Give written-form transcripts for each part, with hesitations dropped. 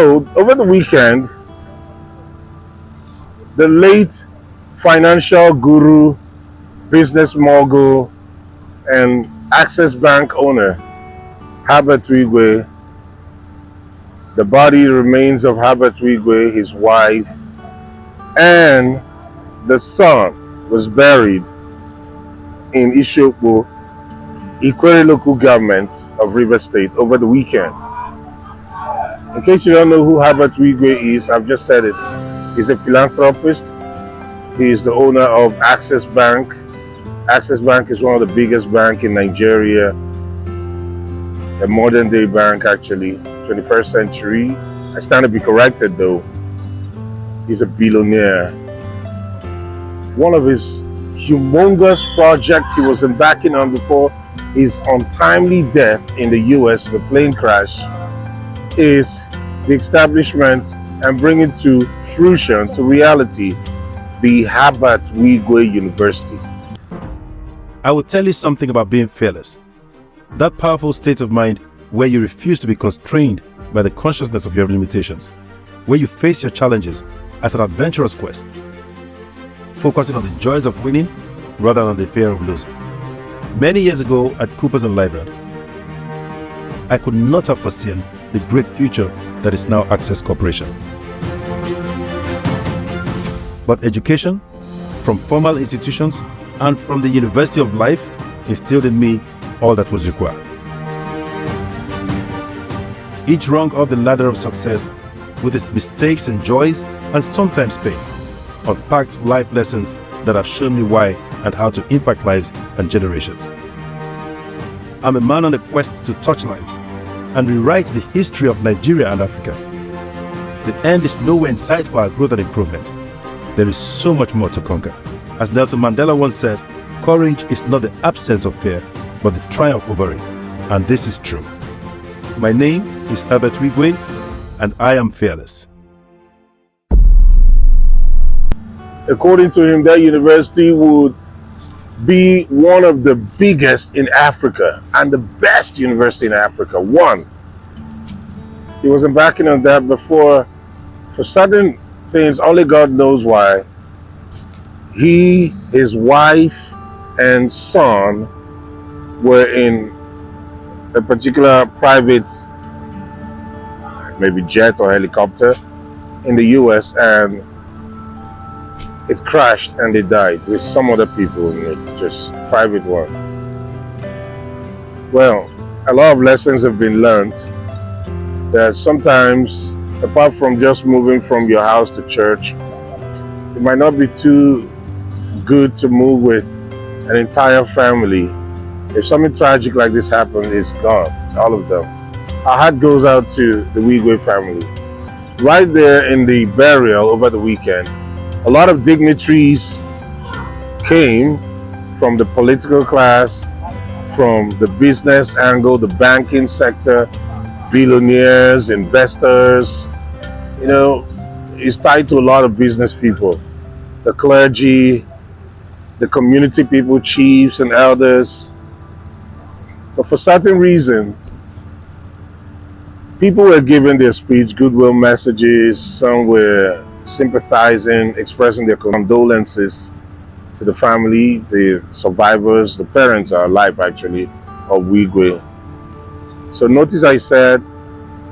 So, over the weekend, the late financial guru, business mogul, and Access Bank owner, Herbert Wigwe, the body remains of Herbert Wigwe, his wife, and the son was buried in Ishokbo, Ikwere local government of Rivers State over the weekend. In case you don't know who Herbert Wigwe is, I've just said it. He's a philanthropist. He is the owner of Access Bank. Access Bank is one of the biggest banks in Nigeria, a modern day bank actually, 21st century. I stand to be corrected though. He's a billionaire. One of his humongous projects he was embarking on before his untimely death in the US in a plane crash is the establishment and bringing to fruition, to reality, the Herbert Wigwe University. I will tell you something about being fearless. That powerful state of mind where you refuse to be constrained by the consciousness of your limitations, where you face your challenges as an adventurous quest, focusing on the joys of winning rather than the fear of losing. Many years ago at Coopers and Lybrand, I could not have foreseen the great future that is now Access Corporation. But education, from formal institutions and from the University of Life, instilled in me all that was required. Each rung of the ladder of success, with its mistakes and joys and sometimes pain, unpacked life lessons that have shown me why and how to impact lives and generations. I'm a man on a quest to touch lives and rewrite the history of Nigeria and Africa. The end is nowhere in sight for our growth and improvement. There is so much more to conquer. As Nelson Mandela once said, courage is not the absence of fear, but the triumph over it. And this is true. My name is Herbert Wigwe, and I am fearless. According to him, that university would be one of the biggest in Africa and the best university in Africa. One. He was embarking on that before, for certain things, only God knows why, he, his wife, and son were in a particular private, maybe jet or helicopter in the US, and it crashed and they died with some other people in it, just private one. Well, a lot of lessons have been learned that sometimes, apart from just moving from your house to church, it might not be too good to move with an entire family. If something tragic like this happens, it's gone, all of them. Our heart goes out to the Wigwe family. Right there in the burial over the weekend, a lot of dignitaries came from the political class, from the business angle, the banking sector, billionaires, investors. You know, it's tied to a lot of business people, the clergy, the community people, chiefs and elders. But for certain reason, people were giving their speech, goodwill messages, some were sympathizing, expressing their condolences to the family, the survivors, the parents are alive actually, of Wigwe. So notice I said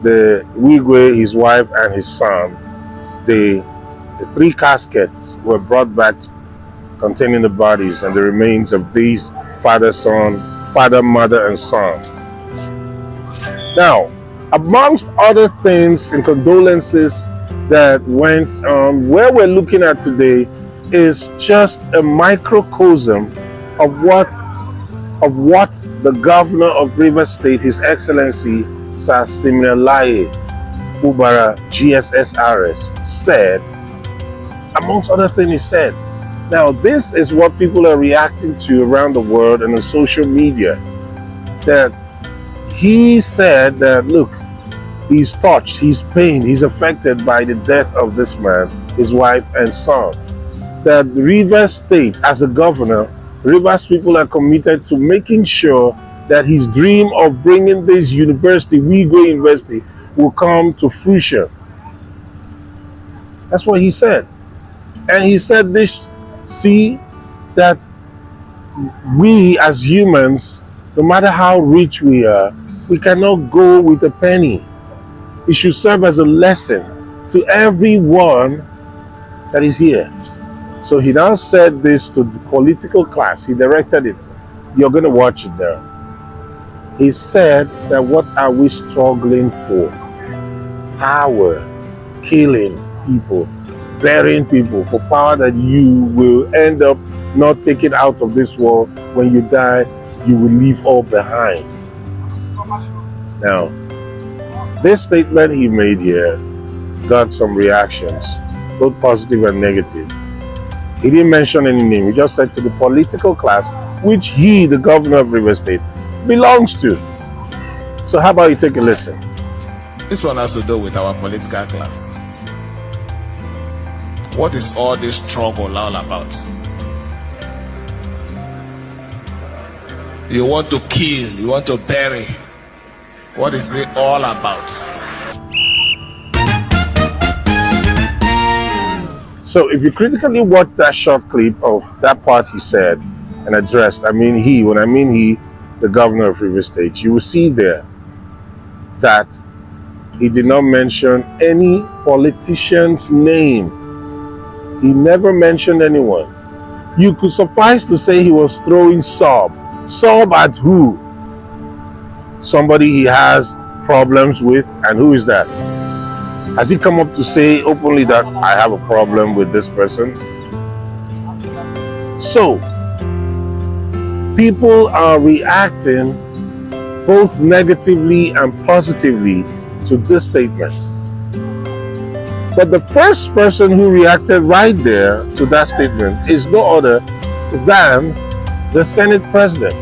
the Wigwe, his wife and his son, the three caskets were brought back containing the bodies and the remains of these father, mother and son. Now, amongst other things and condolences that went on, where we're looking at today is just a microcosm of what the governor of Rivers State, His Excellency Sir Sim Fubara, GSSRS, said. Amongst other things he said. Now, this is what people are reacting to around the world and on social media. That he said that, look, he's touched, he's pained, he's affected by the death of this man, his wife and son. That Rivers State, as a governor, Rivers people are committed to making sure that his dream of bringing this university, Wigwe University, will come to fruition. That's what he said. And he said this, see, that we as humans, no matter how rich we are, we cannot go with a penny. It should serve as a lesson to everyone that is here. So he now said this to the political class. He directed it. You're going to watch it there. He said that what are we struggling for? Power, killing people, burying people for power that you will end up not taking out of this world. When you die, you will leave all behind. Now, this statement he made here got some reactions, both positive and negative. He didn't mention any name. He just said to the political class, which he, the governor of River State, belongs to. So how about you take a listen? This one has to do with our political class. What is all this struggle all about? You want to kill, you want to bury. What is it all about? So if you critically watch that short clip of that part he said and addressed, when I mean he, the governor of River State, you will see there that he did not mention any politician's name. He never mentioned anyone. You could suffice to say he was throwing sob. Sob at who? Somebody he has problems with, and who is that? Has he come up to say openly that I have a problem with this person? So, people are reacting both negatively and positively to this statement. But the first person who reacted right there to that statement is no other than the Senate President,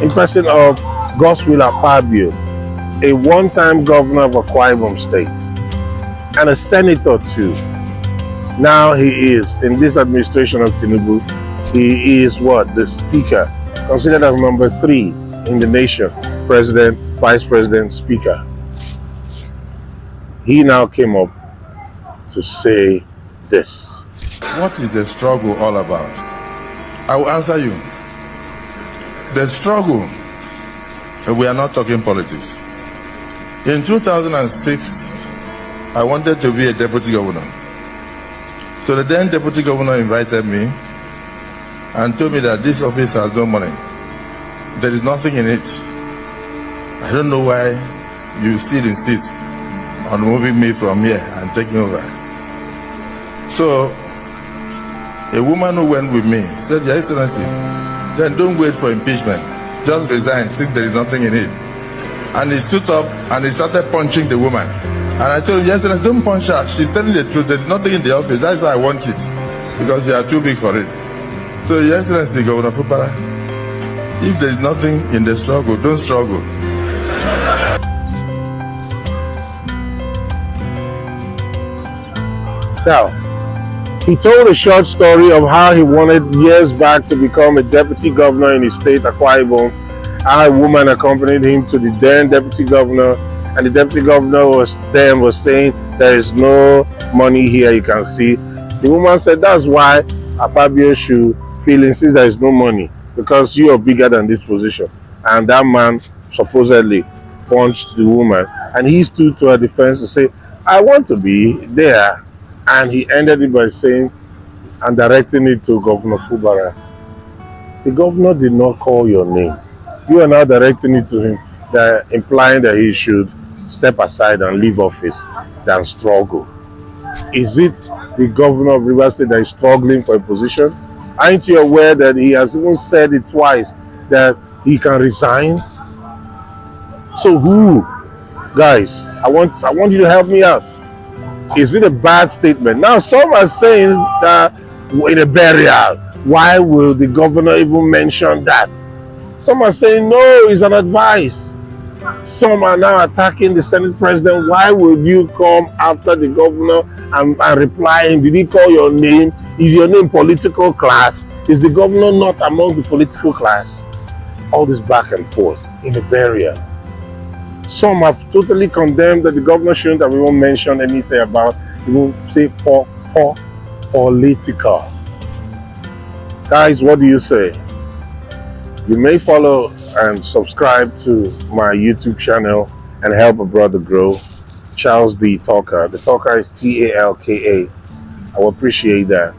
in person of Godswill Akpabio, a one-time governor of Akwa Ibom State, and a senator too. Now he is, in this administration of Tinubu, he is what? The speaker, considered as number 3 in the nation, president, vice president, speaker. He now came up to say this. What is the struggle all about? I will answer you. The struggle, we are not talking politics. In 2006, I wanted to be a deputy governor. So the then deputy governor invited me and told me that this office has no money. There is nothing in it. I don't know why you still insist on moving me from here and taking over. So a woman who went with me said, Your Excellency, then don't wait for impeachment. Just resign since there is nothing in it. And he stood up and he started punching the woman. And I told him, Your Excellency, don't punch her. She's telling the truth. There's nothing in the office. That's why I want it. Because you are too big for it. So, Your Excellency, Governor Fubara, if there is nothing in the struggle, don't struggle. Now, he told a short story of how he wanted years back to become a deputy governor in his state, Akwa Ibom. How a woman accompanied him to the then deputy governor, and the deputy governor was saying, there is no money here, you can see. The woman said, that's why Akpabio should since there is no money, because you are bigger than this position. And that man supposedly punched the woman, and he stood to her defense to say, I want to be there. And he ended it by saying and directing it to Governor Fubara. The governor did not call your name. You are now directing it to him, implying that he should step aside and leave office than struggle. Is it the governor of River State that is struggling for a position? Aren't you aware that he has even said it twice that he can resign? So who? Guys, I want you to help me out. Is it a bad statement? Now some are saying that in a burial, why will the governor even mention that? Some are saying no, it's an advice. Some are now attacking the Senate President. Why would you come after the governor and reply him? Did he call your name? Is your name political class? Is the governor not among the political class? All this back and forth in a burial. Some have totally condemned that the governor shouldn't have even mentioned anything about even say political. Guys, what do you say? You may follow and subscribe to my YouTube channel and help a brother grow. Charles D. Talker. The Talker is Talka. I will appreciate that.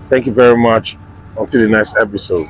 Thank you very much. Until the next episode.